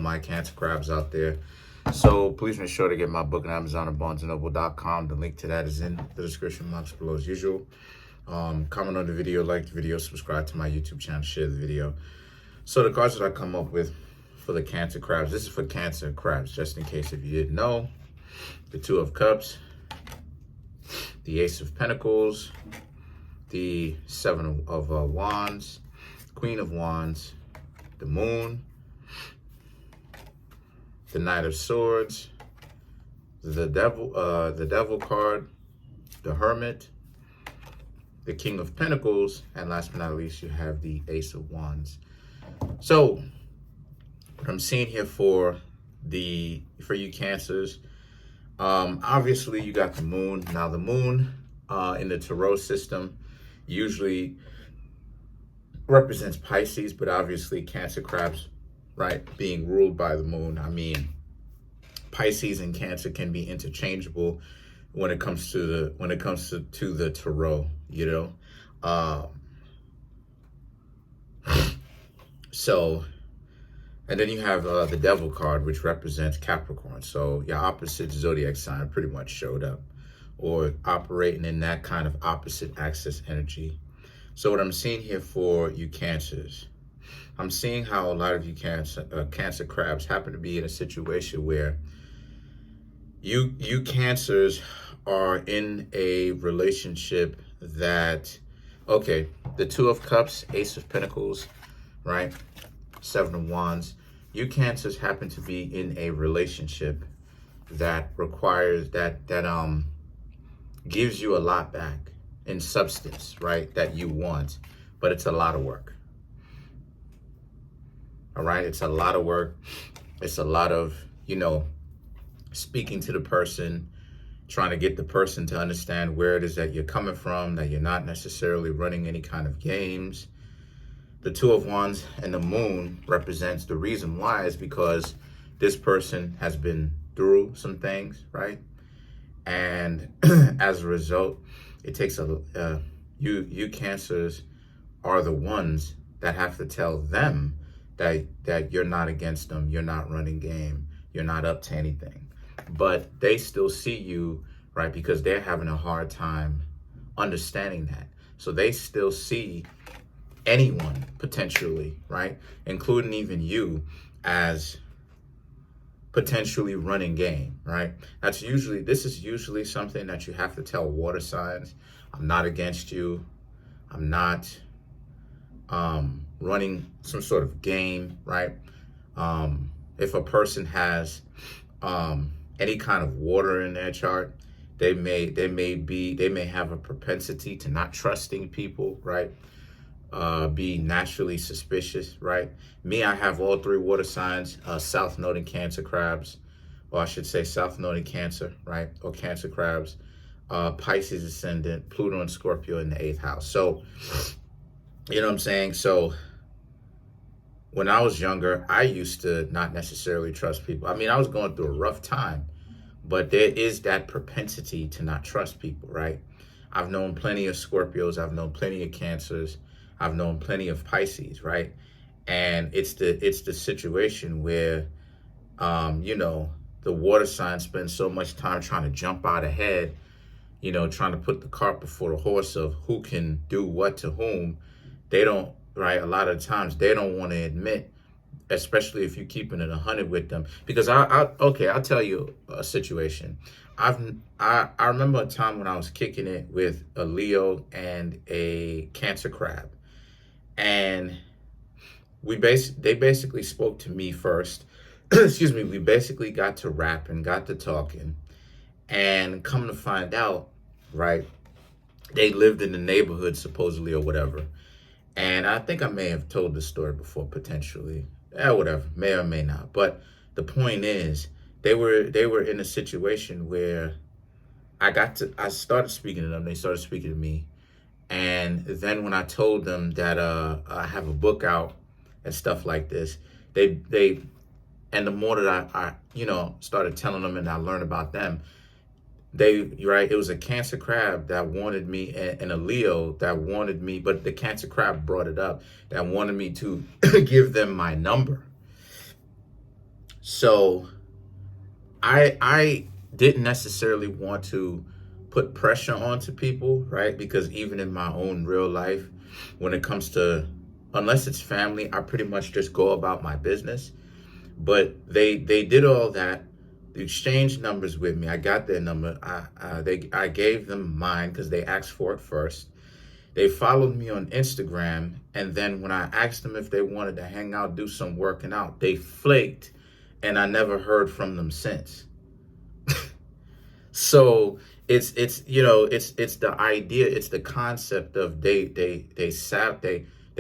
my Cancer crabs out there. So please make sure to get my book on Amazon or BarnesandNoble.com. The link to that is in the description box below as usual. Comment on the video, like the video, subscribe to my YouTube channel, share the video. So the cards that I come up with for the Cancer crabs, this is for Cancer crabs, just in case if you didn't know. The Two of Cups, the Ace of Pentacles, the Seven of Wands, Queen of Wands, the Moon, the Knight of Swords, the Devil card, the Hermit, the King of Pentacles, and last but not least, you have the Ace of Wands. So, what I'm seeing here for you Cancers, obviously you got the Moon. Now the Moon in the Tarot system usually represents Pisces, but obviously Cancer crabs, right, being ruled by the Moon. I mean, Pisces and Cancer can be interchangeable when it comes to the Tarot, you know. So, and then you have the Devil card, which represents Capricorn. So your opposite zodiac sign pretty much showed up, or operating in that kind of opposite axis energy. So what I'm seeing here for you Cancers, I'm seeing how a lot of you Cancer crabs happen to be in a situation where you Cancers are in a relationship that, okay, the Two of Cups, Ace of Pentacles, right? Seven of Wands. You Cancers happen to be in a relationship that requires that gives you a lot back in substance, right? That you want, but it's a lot of work. All right, it's a lot of work. It's a lot of, you know, speaking to the person, trying to get the person to understand where it is that you're coming from, that you're not necessarily running any kind of games. The Two of Wands and the Moon represents the reason why is because this person has been through some things, right? And as a result, it takes you Cancers are the ones that have to tell them that you're not against them, you're not running game, you're not up to anything. But they still see you, right? Because they're having a hard time understanding that. So they still see anyone potentially, right? Including even you as potentially running game, right? This is usually something that you have to tell water signs. I'm not against you. I'm not running some sort of game, right? If a person has any kind of water in their chart, they may have a propensity to not trusting people, right? Be naturally suspicious, right? Me, I have all three water signs, South Node in Cancer crabs, or I should say South Node in Cancer, right? Or Cancer crabs, Pisces ascendant, Pluto and Scorpio in the 8th house. So, you know what I'm saying? So when I was younger, I used to not necessarily trust people. I mean, I was going through a rough time, but there is that propensity to not trust people, right? I've known plenty of Scorpios. I've known plenty of Cancers. I've known plenty of Pisces, right? And it's the situation where, you know, the water sign spends so much time trying to jump out ahead, you know, trying to put the cart before the horse of who can do what to whom. They don't, right? A lot of times they don't want to admit, especially if you're keeping it 100 with them. Because I'll tell you a situation. I remember a time when I was kicking it with a Leo and a Cancer crab. And they basically spoke to me first. Excuse me. We basically got to rapping, got to talking, and come to find out, right? They lived in the neighborhood supposedly or whatever. And I think I may have told this story before, potentially. Whatever, may or may not. But the point is, they were in a situation where I started speaking to them. They started speaking to me. And then when I told them that I have a book out and stuff like this, and the more that I you know, started telling them and I learned about them, it was a Cancer crab that wanted me and a Leo that wanted me, but the Cancer crab brought it up, that wanted me to give them my number. So I didn't necessarily want to put pressure onto people, right? Because even in my own real life, when it comes to, unless it's family, I pretty much just go about my business. But they did all that. They exchanged numbers with me. I got their number. I gave them mine because they asked for it first. They followed me on Instagram, and then when I asked them if they wanted to hang out, do some working out, they flaked, and I never heard from them since. So it's the idea, it's the concept of they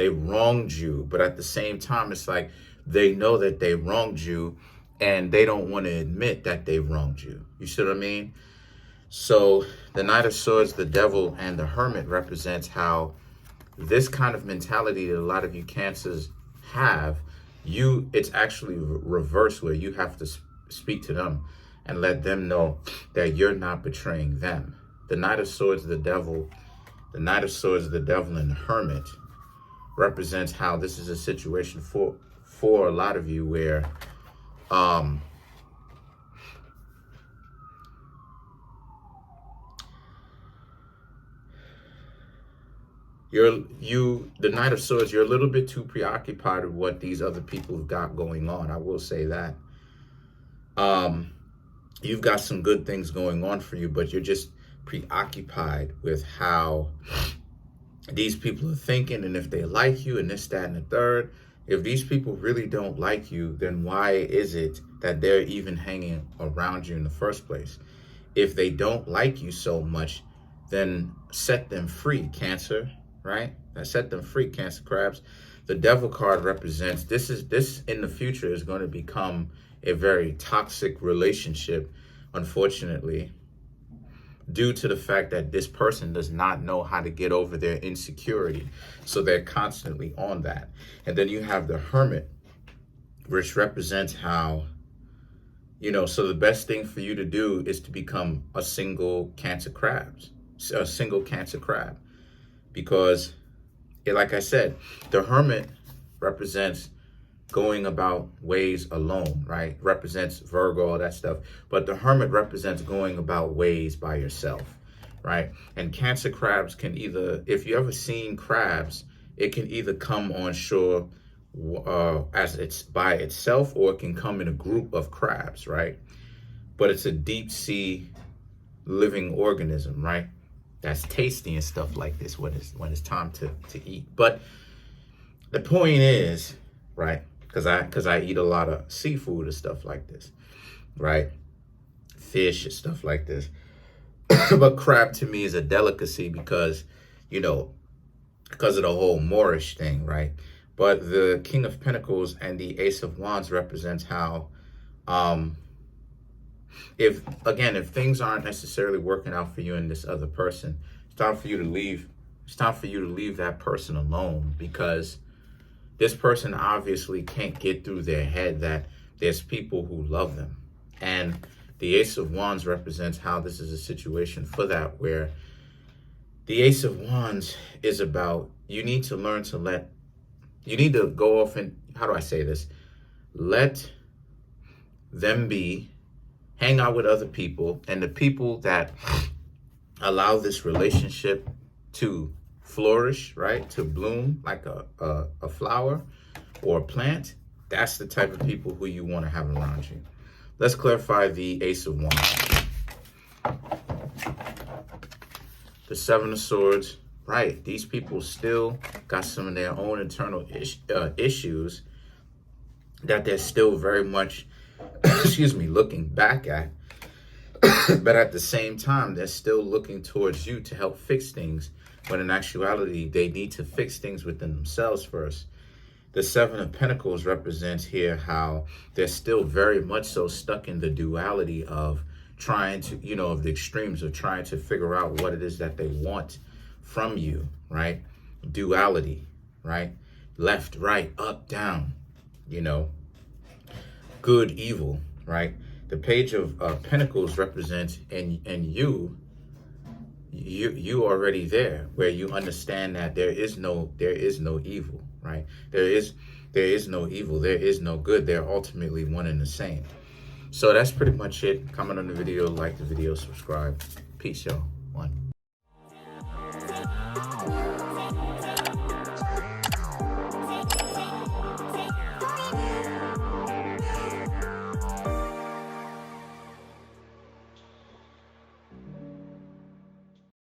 wronged you, but at the same time it's like they know that they wronged you and they don't want to admit that they wronged you. You see what I mean? So the Knight of Swords, the Devil, and the Hermit represents how this kind of mentality that a lot of you Cancers have, it's actually reverse, where you have to speak to them and let them know that you're not betraying them. The Knight of Swords, the Devil, the Knight of Swords, the Devil, and the Hermit represents how this is a situation for a lot of you where the Knight of Swords, you're a little bit too preoccupied with what these other people have got going on. I will say that. You've got some good things going on for you, but you're just preoccupied with how these people are thinking and if they like you and this, that, and the third. If these people really don't like you, then why is it that they're even hanging around you in the first place? If they don't like you so much, then set them free, Cancer, right? Set them free, Cancer crabs. The Devil card represents this in the future is going to become a very toxic relationship, unfortunately, due to the fact that this person does not know how to get over their insecurity. So they're constantly on that. And then you have the Hermit, which represents how, so the best thing for you to do is to become a single Cancer crab. Because, like I said, the Hermit represents going about ways alone, right? Represents Virgo, all that stuff. But the Hermit represents going about ways by yourself, right? And Cancer crabs can either, if you ever seen crabs, it can either come on shore as it's by itself, or it can come in a group of crabs, right? But it's a deep sea living organism, right? That's tasty and stuff like this when it's time to eat. But the point is, right? Because I eat a lot of seafood and stuff like this, right? Fish and stuff like this. But crab to me is a delicacy because, because of the whole Moorish thing, right? But the King of Pentacles and the Ace of Wands represents how, if things aren't necessarily working out for you and this other person, it's time for you to leave. It's time for you to leave that person alone, because this person obviously can't get through their head that there's people who love them. And the Ace of Wands represents how this is a situation for that, where the Ace of Wands is about, you need to learn to you need to go off and, how do I say this? Let them be, hang out with other people, and the people that allow this relationship to flourish, right? To bloom like a flower or a plant. That's the type of people who you want to have around you. Let's clarify the Ace of Wands. The Seven of Swords, right? These people still got some of their own internal issues that they're still very much, looking back at. But at the same time, they're still looking towards you to help fix things, when in actuality, they need to fix things within themselves first. The Seven of Pentacles represents here how they're still very much so stuck in the duality of trying to, of the extremes of trying to figure out what it is that they want from you, right? Duality, right? Left, right, up, down, good, evil, right? The Page of Pentacles represents, and you already there, where you understand that there is no evil, right? There There is no evil. There is no good. They're ultimately one and the same. So that's pretty much it. Comment on the video, like the video, subscribe. Peace, y'all.